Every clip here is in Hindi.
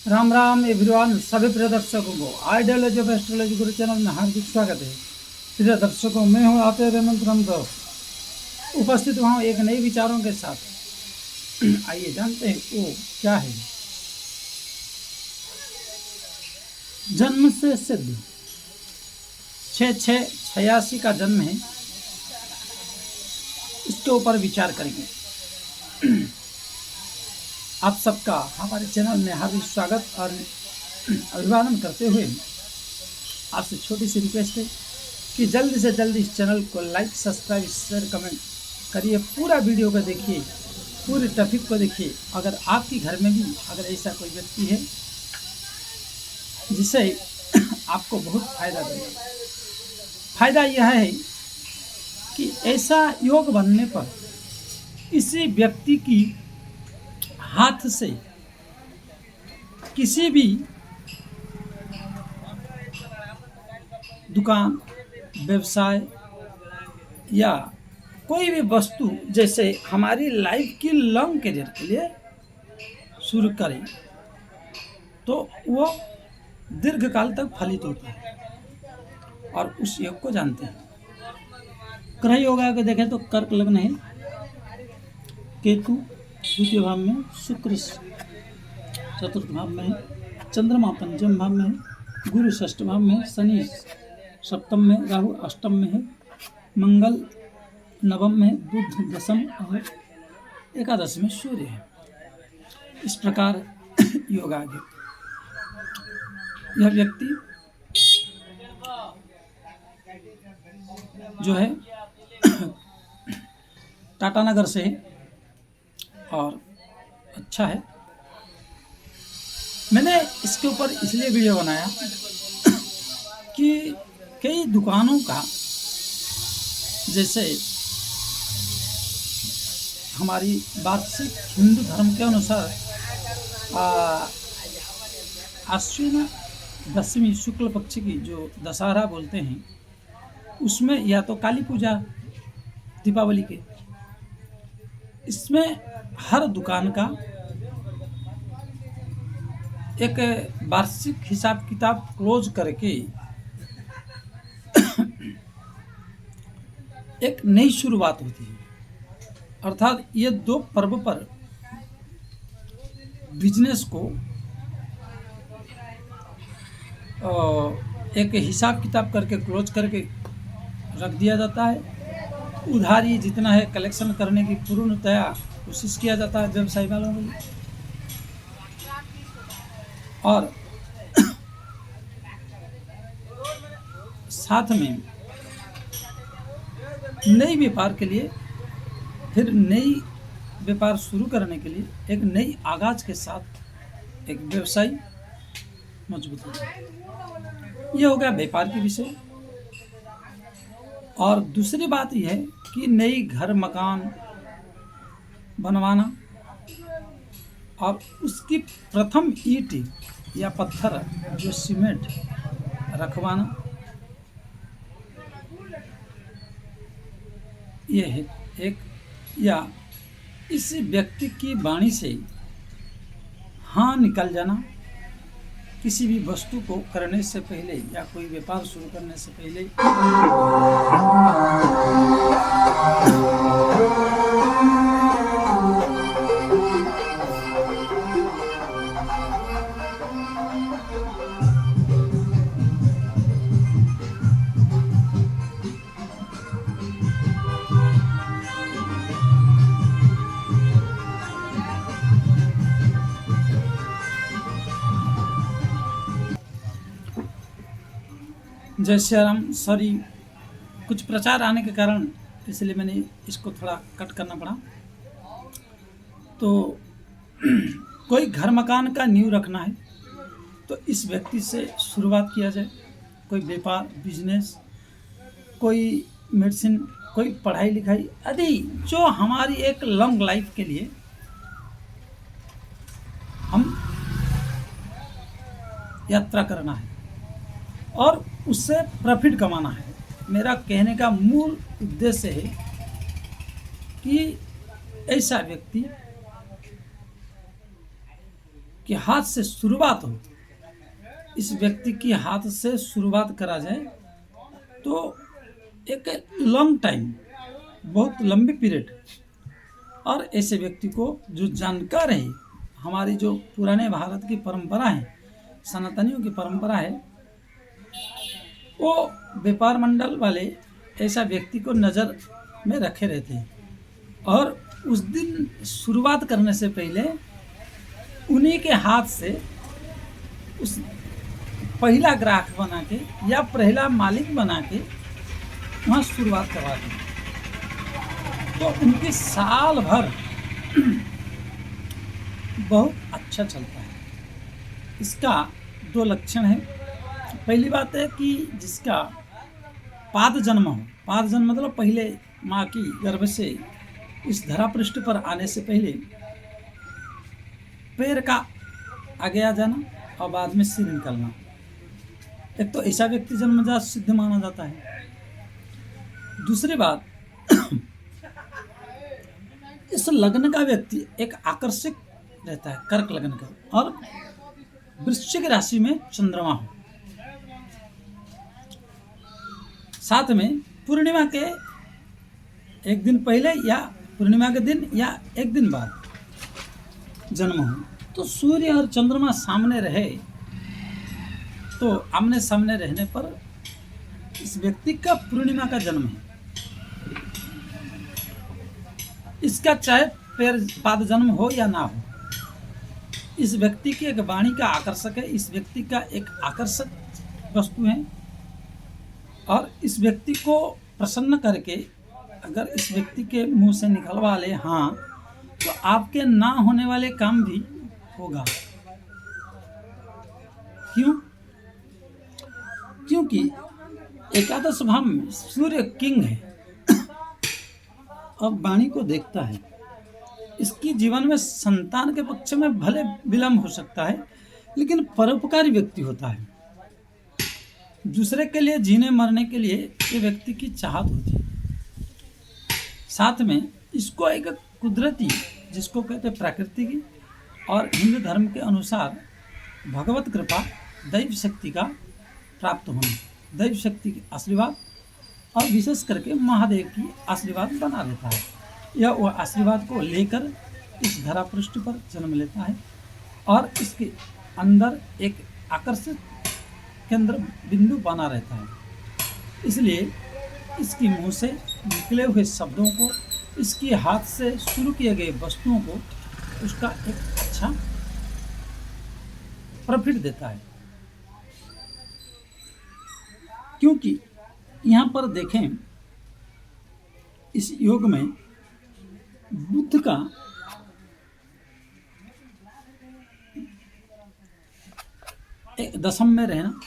राम राम एवरीवन, सभी प्रिय दर्शकों को ideology of astrology Guru channel में हार्दिक स्वागत है। प्रिय दर्शकों, मैं हूँ आते हेमंत रामदास, उपस्थित हुआ हूँ एक नए विचारों के साथ। आइए जानते हैं वो क्या है। जन्म से सिद्ध 6686 का जन्म है, इसके ऊपर विचार करेंगे। आप सबका हमारे चैनल में हार्दिक स्वागत और अभिवादन करते हुए आपसे छोटी सी रिक्वेस्ट है कि जल्दी से जल्दी इस चैनल को लाइक, सब्सक्राइब, शेयर, कमेंट करिए। पूरा वीडियो को देखिए, पूरे टॉपिक को देखिए। अगर आपके घर में भी अगर ऐसा कोई व्यक्ति है जिसे आपको बहुत फायदा देगा, फायदा यह है कि ऐसा योग बनने पर इसी व्यक्ति की हाथ से किसी भी दुकान, व्यवसाय या कोई भी वस्तु जैसे हमारी लाइफ की लॉन्ग करियर के लिए शुरू करें तो वो दीर्घकाल तक फलित होता है। और उस योग को जानते हैं। ग्रह योग को देखें तो कर्क लग्न है, केतु द्वितीय भाव में, शुक्र चतुर्थ भाव में है, चंद्रमा पंचम भाव में है, गुरु षष्ठ भाव में है, शनि सप्तम में, राहु अष्टम में है, मंगल नवम में, बुध दशम और एकादश में सूर्य है। इस प्रकार योग आगे यह व्यक्ति जो है टाटानगर से है और अच्छा है। मैंने इसके ऊपर इसलिए वीडियो बनाया कि कई दुकानों का, जैसे हमारी वार्षिक हिंदू धर्म के अनुसार आश्विन दशमी शुक्ल पक्ष की जो दशहरा बोलते हैं, उसमें या तो काली पूजा, दीपावली के, इसमें हर दुकान का एक वार्षिक हिसाब किताब क्लोज करके एक नई शुरुआत होती है। अर्थात ये दो पर्व पर बिजनेस को एक हिसाब किताब करके क्लोज करके रख दिया जाता है। उधारी जितना है कलेक्शन करने की पूर्णतया कोशिश किया जाता है व्यवसाय वालों को। और साथ में नई व्यापार के लिए, फिर नई व्यापार शुरू करने के लिए एक नई आगाज के साथ एक व्यवसाय मजबूत होता है। यह हो गया व्यापार के विषय। और दूसरी बात यह है कि नई घर मकान बनवाना और उसकी प्रथम ईंट या पत्थर जो सीमेंट रखवाना, यह है एक। या इस व्यक्ति की वाणी से हाँ निकल जाना किसी भी वस्तु को करने से पहले या कोई व्यापार शुरू करने से पहले। जय श्री राम। सॉरी, कुछ प्रचार आने के कारण इसलिए मैंने इसको थोड़ा कट करना पड़ा। तो कोई घर मकान का नींव रखना है तो इस व्यक्ति से शुरुआत किया जाए। कोई व्यापार, बिजनेस, कोई मेडिसिन, कोई पढ़ाई लिखाई आदि जो हमारी एक लॉन्ग लाइफ के लिए हम यात्रा करना है और उससे प्रॉफिट कमाना है। मेरा कहने का मूल उद्देश्य है कि ऐसा व्यक्ति कि हाथ से शुरुआत हो, इस व्यक्ति की हाथ से शुरुआत करा जाए तो एक लॉन्ग टाइम, बहुत लंबी पीरियड, और ऐसे व्यक्ति को जो जानकार है, हमारी जो पुराने भारत की परंपरा है, सनातनियों की परंपरा है, वो व्यापार मंडल वाले ऐसा व्यक्ति को नज़र में रखे रहते हैं और उस दिन शुरुआत करने से पहले उन्हीं के हाथ से उस पहला ग्राहक बना के या पहला मालिक बना के वहाँ शुरुआत करवा दें, तो उनकी साल भर बहुत अच्छा चलता है। इसका दो लक्षण है। पहली बात है कि जिसका पाद जन्म हो, पाद जन्म मतलब पहले माँ की गर्भ से इस धरा पृष्ठ पर आने से पहले पैर का आगे आ जाना और बाद में सिर निकलना, एक तो ऐसा व्यक्ति जन्मजात सिद्ध माना जाता है। दूसरी बात, इस लग्न का व्यक्ति एक आकर्षक रहता है, कर्क लग्न का, और वृश्चिक राशि में चंद्रमा हो, साथ में पूर्णिमा के एक दिन पहले या पूर्णिमा के दिन या एक दिन बाद जन्म हो, तो सूर्य और चंद्रमा सामने रहे तो आमने सामने रहने पर इस व्यक्ति का पूर्णिमा का जन्म है, इसका चाहे पैर पाद जन्म हो या ना हो, इस व्यक्ति की एक वाणी का आकर्षक है, इस व्यक्ति का एक आकर्षक वस्तु है, और इस व्यक्ति को प्रसन्न करके अगर इस व्यक्ति के मुंह से निकलवा ले हाँ, तो आपके ना होने वाले काम भी होगा। क्यों? क्योंकि एकादश भाव में सूर्य किंग है और वाणी को देखता है। इसकी जीवन में संतान के पक्ष में भले विलंब हो सकता है, लेकिन परोपकारी व्यक्ति होता है। दूसरे के लिए जीने मरने के लिए ये व्यक्ति की चाहत होती है। साथ में इसको एक कुदरती, जिसको कहते हैं प्रकृति की, और हिंदू धर्म के अनुसार भगवत कृपा, दैव शक्ति का प्राप्त होना, दैव शक्ति की आशीर्वाद और विशेष करके महादेव की आशीर्वाद बना रहता है। यह वह आशीर्वाद को लेकर इस धरा पृष्ठ पर जन्म लेता है और इसके अंदर एक आकर्षित केंद्र बिंदु बना रहता है। इसलिए इसकी मुंह से निकले हुए शब्दों को, इसके हाथ से शुरू किए गए वस्तुओं को उसका एक अच्छा प्रॉफिट देता है। क्योंकि यहाँ पर देखें, इस योग में बुध का एक दशम में रहना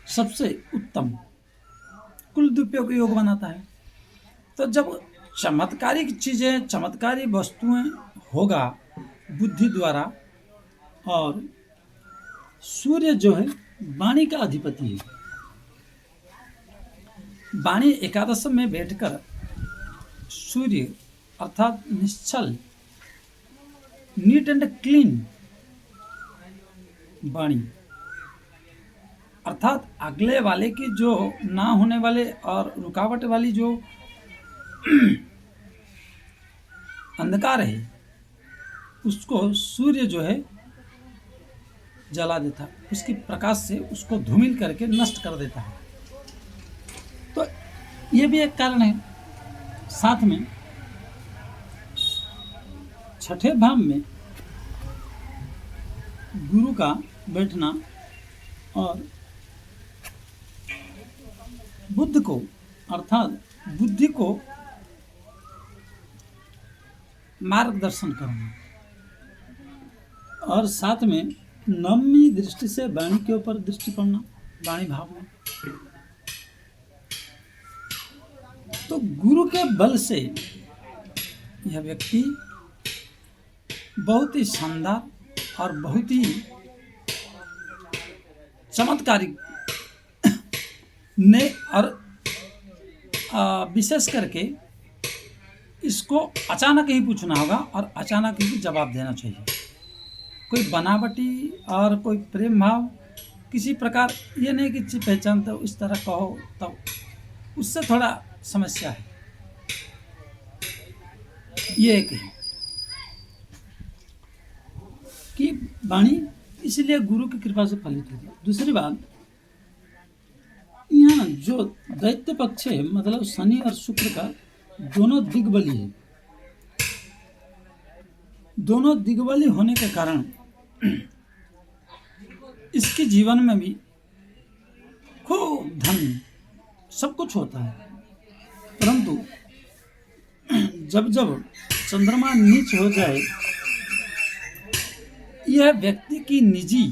सबसे उत्तम कुल दुरुपयोग योग बनाता है। तो जब चमत्कारिक चीज़ें, चमत्कारी वस्तुएं होगा बुद्धि द्वारा, और सूर्य जो है वाणी का अधिपति है, वाणी एकादश में बैठकर सूर्य अर्थात निश्चल, नीट एंड क्लीन वाणी, अर्थात अगले वाले की जो ना होने वाले और रुकावट वाली जो अंधकार है उसको सूर्य जो है जला देता है, उसकी प्रकाश से उसको धूमिल करके नष्ट कर देता है। तो ये भी एक कारण है। साथ में छठे भाव में गुरु का बैठना और बुद्ध को अर्थात बुद्धि को मार्गदर्शन करना, और साथ में नवमी दृष्टि से वाणी के ऊपर दृष्टि पड़ना, वाणी भाव में। तो गुरु के बल से यह व्यक्ति बहुत ही शानदार और बहुत ही चमत्कारिक ने और विशेष करके इसको अचानक ही पूछना होगा और अचानक ही जवाब देना चाहिए। कोई बनावटी और कोई प्रेम भाव किसी प्रकार ये नहीं कि अच्छी पहचान तो इस तरह कहो, तब उससे थोड़ा समस्या है। ये एक है कि वाणी इसलिए गुरु की कृपा से फलित होती है। दूसरी बात, यहाँ जो दैत्य पक्ष है, मतलब शनि और शुक्र का दोनों दिग्बली है। दोनों दिग्बली होने के कारण इसके जीवन में भी खूब धन सब कुछ होता है, परंतु जब जब चंद्रमा नीच हो जाए, यह व्यक्ति की निजी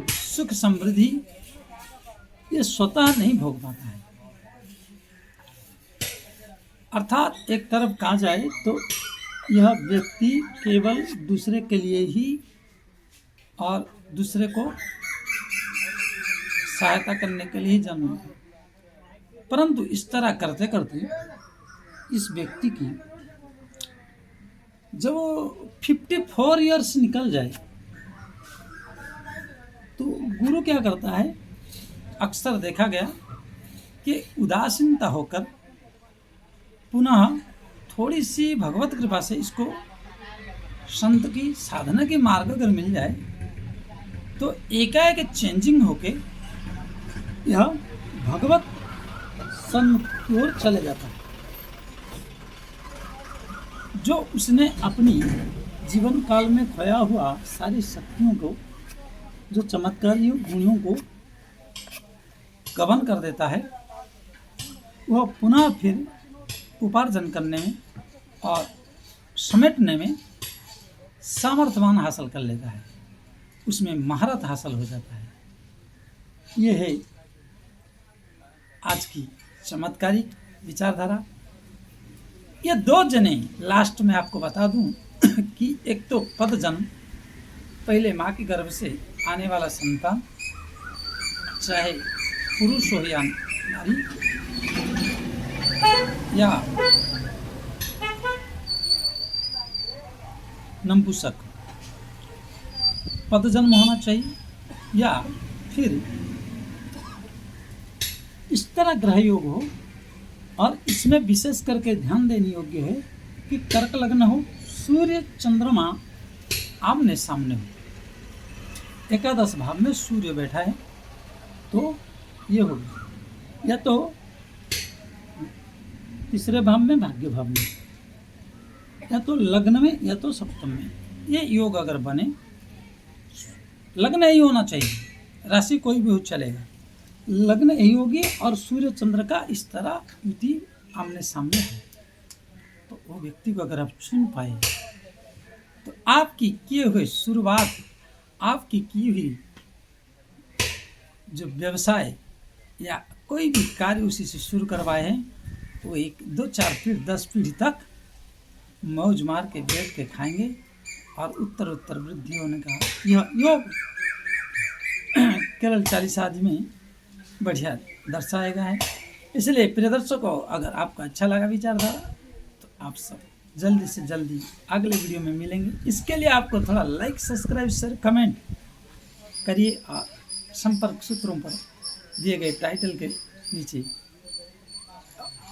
सुख समृद्धि ये स्वतः नहीं भोग पाता है। अर्थात एक तरफ कहा जाए तो यह व्यक्ति केवल दूसरे के लिए ही और दूसरे को सहायता करने के लिए ही जन्मा है। परंतु इस तरह करते करते इस व्यक्ति की जब वो 54 ईयर्स निकल जाए तो गुरु क्या करता है, अक्सर देखा गया कि उदासीनता होकर पुनः थोड़ी सी भगवत कृपा से इसको संत की साधना के मार्ग अगर मिल जाए तो एकाएक चेंजिंग होके यह भगवत संत की ओर चले जाता है। जो उसने अपनी जीवन काल में खोया हुआ सारी शक्तियों को, जो चमत्कारी गुणों को गबन कर देता है, वह पुनः फिर उपार्जन करने में और समेटने में सामर्थ्यवान हासिल कर लेता है, उसमें महारत हासिल हो जाता है। ये है आज की चमत्कारिक विचारधारा। ये दो जने लास्ट में आपको बता दूं कि एक तो पद जन्म, पहले माँ के गर्भ से आने वाला संतान, चाहे पुरुष हो या नारी या नपुंसक, पद जन्म होना चाहिए। या फिर इस तरह ग्रह योग हो, और इसमें विशेष करके ध्यान देने योग्य है कि कर्क लग्न हो, सूर्य चंद्रमा आमने सामने हो, एकादश भाव में सूर्य बैठा है, तो ये होगा। या तो तीसरे भाव में, भाग्य भाव में, या तो लग्न में या तो सप्तम में, ये योग अगर बने, लग्न ही होना चाहिए, राशि कोई भी हो चलेगा, लग्न यही होगी और सूर्य चंद्र का इस तरह युति आमने सामने है, तो वो व्यक्ति को अगर आप चुन पाए तो आपकी किए हुए शुरुआत, आपकी की हुई जो व्यवसाय या कोई भी कार्य उसी से शुरू करवाए हैं, वो 1, 2, 4 पीढ़ी 10 पीढ़ी तक मौज मार के बैठ के खाएंगे और उत्तर उत्तर वृद्धि होने का यह योग केवल 40 आदि में बढ़िया दर्शाएगा है। इसलिए प्रिय दर्शकों, अगर आपको अच्छा लगा विचारधारा तो आप सब जल्दी से जल्दी अगले वीडियो में मिलेंगे। इसके लिए आपको थोड़ा लाइक, सब्सक्राइब, शेयर, कमेंट करिए और संपर्क सूत्रों पर दिए गए टाइटल के नीचे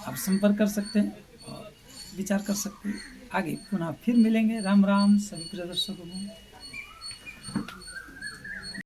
आप संपर्क कर सकते हैं और विचार कर सकते हैं। आगे पुनः फिर मिलेंगे। राम राम सभी प्रिय दर्शकों को।